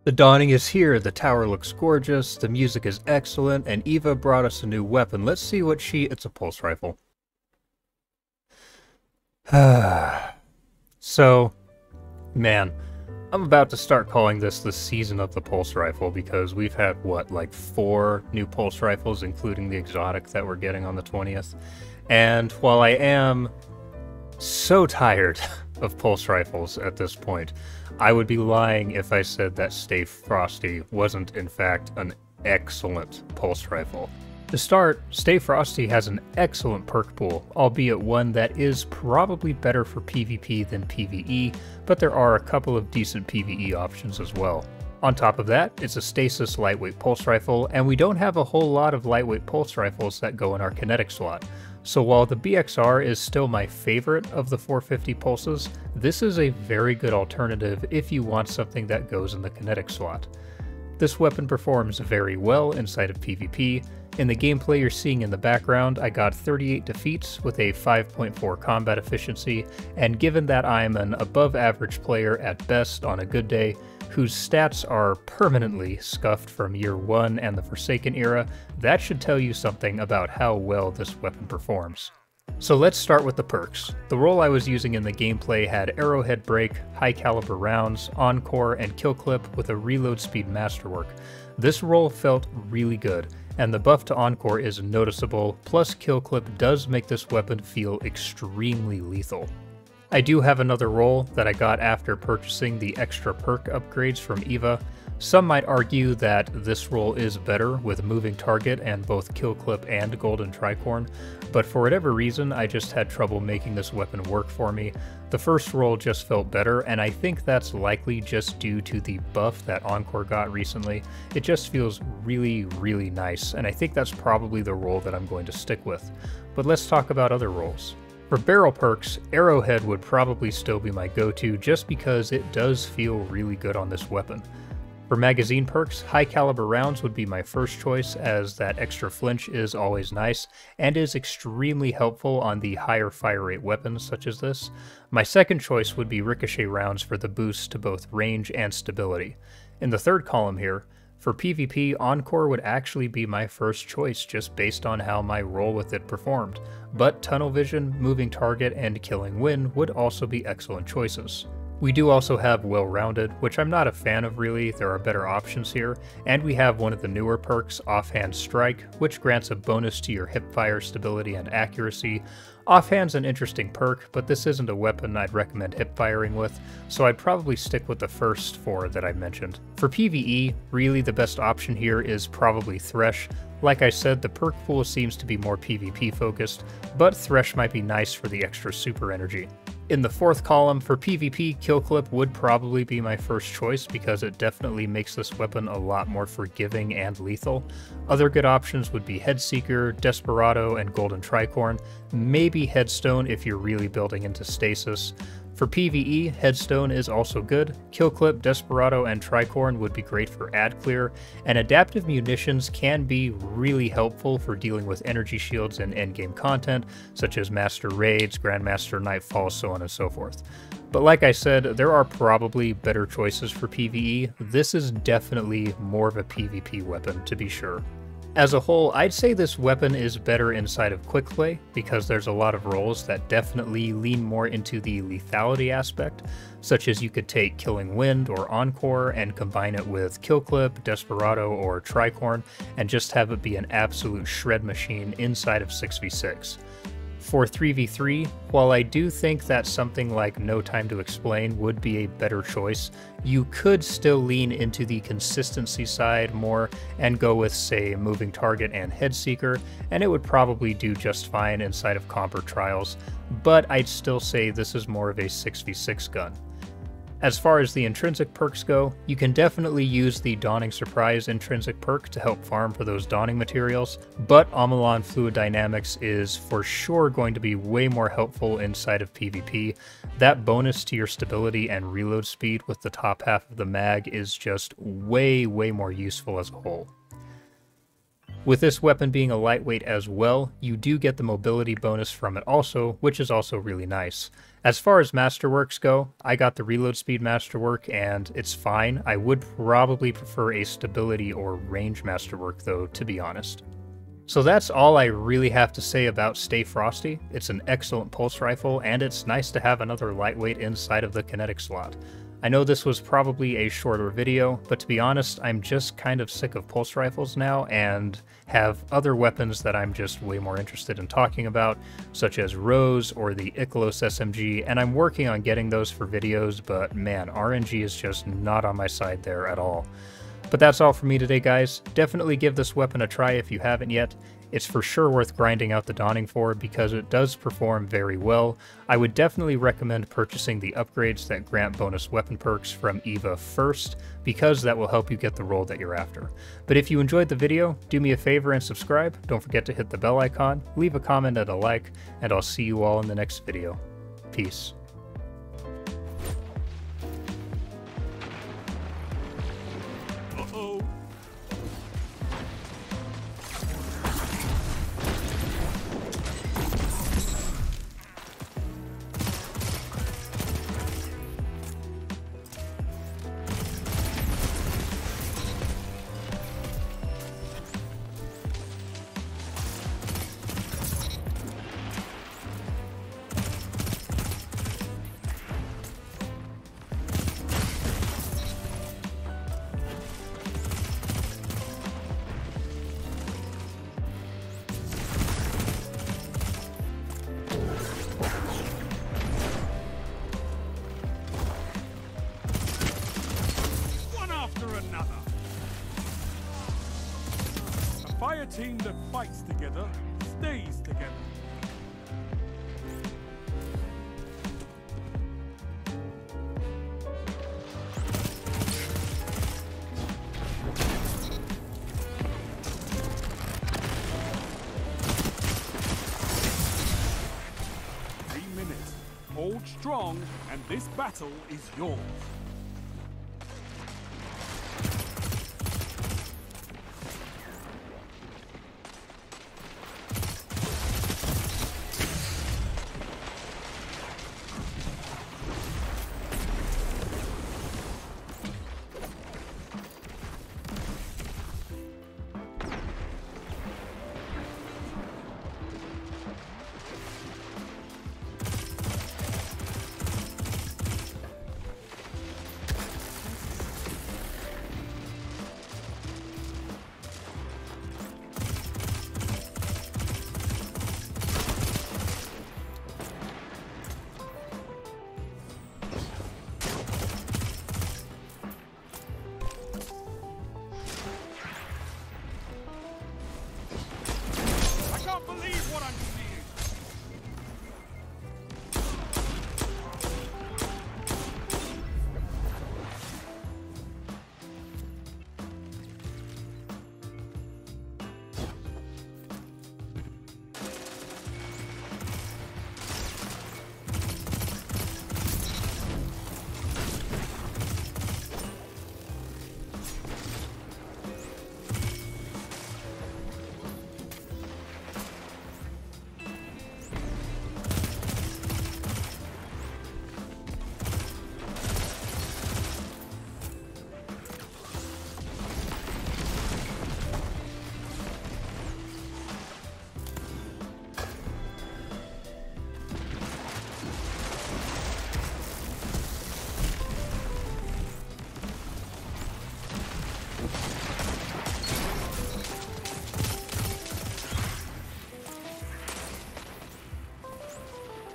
The dawning is here, the tower looks gorgeous, the music is excellent, and Eva brought us a new weapon. Let's see what it's a pulse rifle. So, man, I'm about to start calling this the season of the pulse rifle because we've had, what, like 4 new pulse rifles, including the exotic that we're getting on the 20th. And while I am so tired of pulse rifles at this point, I would be lying if I said that Stay Frosty wasn't in fact an excellent pulse rifle. To start, Stay Frosty has an excellent perk pool, albeit one that is probably better for PvP than PvE, but there are a couple of decent PvE options as well. On top of that, it's a stasis lightweight pulse rifle, and we don't have a whole lot of lightweight pulse rifles that go in our kinetic slot. So while the BXR is still my favorite of the 450 pulses, this is a very good alternative if you want something that goes in the kinetic slot. This weapon performs very well inside of PvP. In the gameplay you're seeing in the background, I got 38 defeats with a 5.4 combat efficiency, and given that I'm an above average player at best on a good day, whose stats are permanently scuffed from Year 1 and the Forsaken era, that should tell you something about how well this weapon performs. So let's start with the perks. The roll I was using in the gameplay had Arrowhead Break, High Caliber Rounds, Encore, and Kill Clip with a Reload Speed Masterwork. This roll felt really good, and the buff to Encore is noticeable, plus Kill Clip does make this weapon feel extremely lethal. I do have another roll that I got after purchasing the extra perk upgrades from Eva. Some might argue that this roll is better with Moving Target and both Kill Clip and Golden Tricorn, but for whatever reason I just had trouble making this weapon work for me. The first roll just felt better, and I think that's likely just due to the buff that Encore got recently. It just feels really, really nice, and I think that's probably the roll that I'm going to stick with. But let's talk about other rolls. For barrel perks, Arrowhead would probably still be my go-to just because it does feel really good on this weapon. For magazine perks, High Caliber Rounds would be my first choice, as that extra flinch is always nice and is extremely helpful on the higher fire rate weapons such as this. My second choice would be Ricochet Rounds for the boost to both range and stability. In the third column here, for PvP, Encore would actually be my first choice just based on how my roll with it performed, but Tunnel Vision, Moving Target, and Killing Wind would also be excellent choices. We do also have Well-Rounded, which I'm not a fan of really, there are better options here, and we have one of the newer perks, Offhand Strike, which grants a bonus to your hipfire stability and accuracy. Offhand's an interesting perk, but this isn't a weapon I'd recommend hipfiring with, so I'd probably stick with the first 4 that I mentioned. For PvE, really the best option here is probably Thresh. Like I said, the perk pool seems to be more PvP focused, but Thresh might be nice for the extra super energy. In the fourth column, for PvP, Kill Clip would probably be my first choice because it definitely makes this weapon a lot more forgiving and lethal. Other good options would be Headseeker, Desperado, and Golden Tricorn, maybe Headstone if you're really building into stasis. For PvE, Headstone is also good. Kill Clip, Desperado, and Tricorn would be great for ad clear, and Adaptive Munitions can be really helpful for dealing with energy shields and endgame content, such as Master Raids, Grandmaster Nightfall, so on and so forth. But like I said, there are probably better choices for PvE. This is definitely more of a PvP weapon, to be sure. As a whole, I'd say this weapon is better inside of quick play because there's a lot of rolls that definitely lean more into the lethality aspect, such as you could take Killing Wind or Encore and combine it with Kill Clip, Desperado, or Tricorn and just have it be an absolute shred machine inside of 6v6. For 3v3, while I do think that something like No Time to Explain would be a better choice, you could still lean into the consistency side more and go with, say, Moving Target and Headseeker, and it would probably do just fine inside of Comp or Trials, but I'd still say this is more of a 6v6 gun. As far as the intrinsic perks go, you can definitely use the Dawning Surprise intrinsic perk to help farm for those dawning materials, but Omolon Fluid Dynamics is for sure going to be way more helpful inside of PvP. That bonus to your stability and reload speed with the top half of the mag is just way more useful as a whole. With this weapon being a lightweight as well, you do get the mobility bonus from it also, which is also really nice. As far as masterworks go, I got the reload speed masterwork and it's fine. I would probably prefer a stability or range masterwork though, to be honest. So that's all I really have to say about Stay Frosty. It's an excellent pulse rifle, and it's nice to have another lightweight inside of the kinetic slot. I know this was probably a shorter video, but to be honest, I'm just kind of sick of pulse rifles now and have other weapons that I'm just way more interested in talking about, such as Rose or the Ikelos SMG, and I'm working on getting those for videos, but man, RNG is just not on my side there at all. But that's all for me today, guys. Definitely give this weapon a try if you haven't yet. It's for sure worth grinding out the Dawning for because it does perform very well. I would definitely recommend purchasing the upgrades that grant bonus weapon perks from EVA first, because that will help you get the roll that you're after. But if you enjoyed the video, do me a favor and subscribe. Don't forget to hit the bell icon, leave a comment and a like, and I'll see you all in the next video. Peace. A fire team that fights together stays together. Hold strong, and this battle is yours.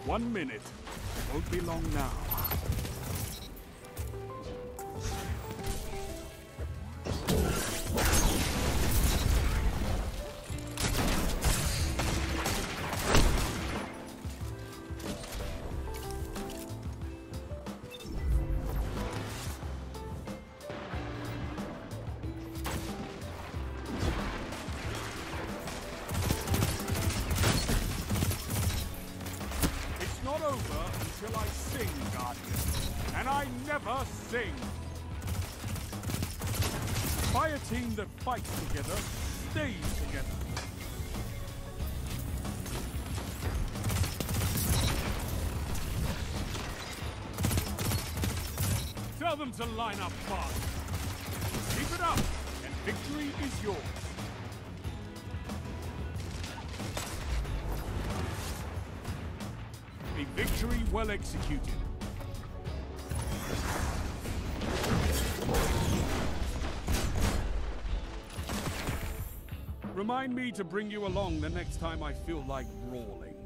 One minute. Won't be long now. Over until I sing, Guardian. And I never sing. Fire team that fights together stays together. Tell them to line up fast. Keep it up, and victory is yours. A victory well executed. Remind me to bring you along the next time I feel like brawling.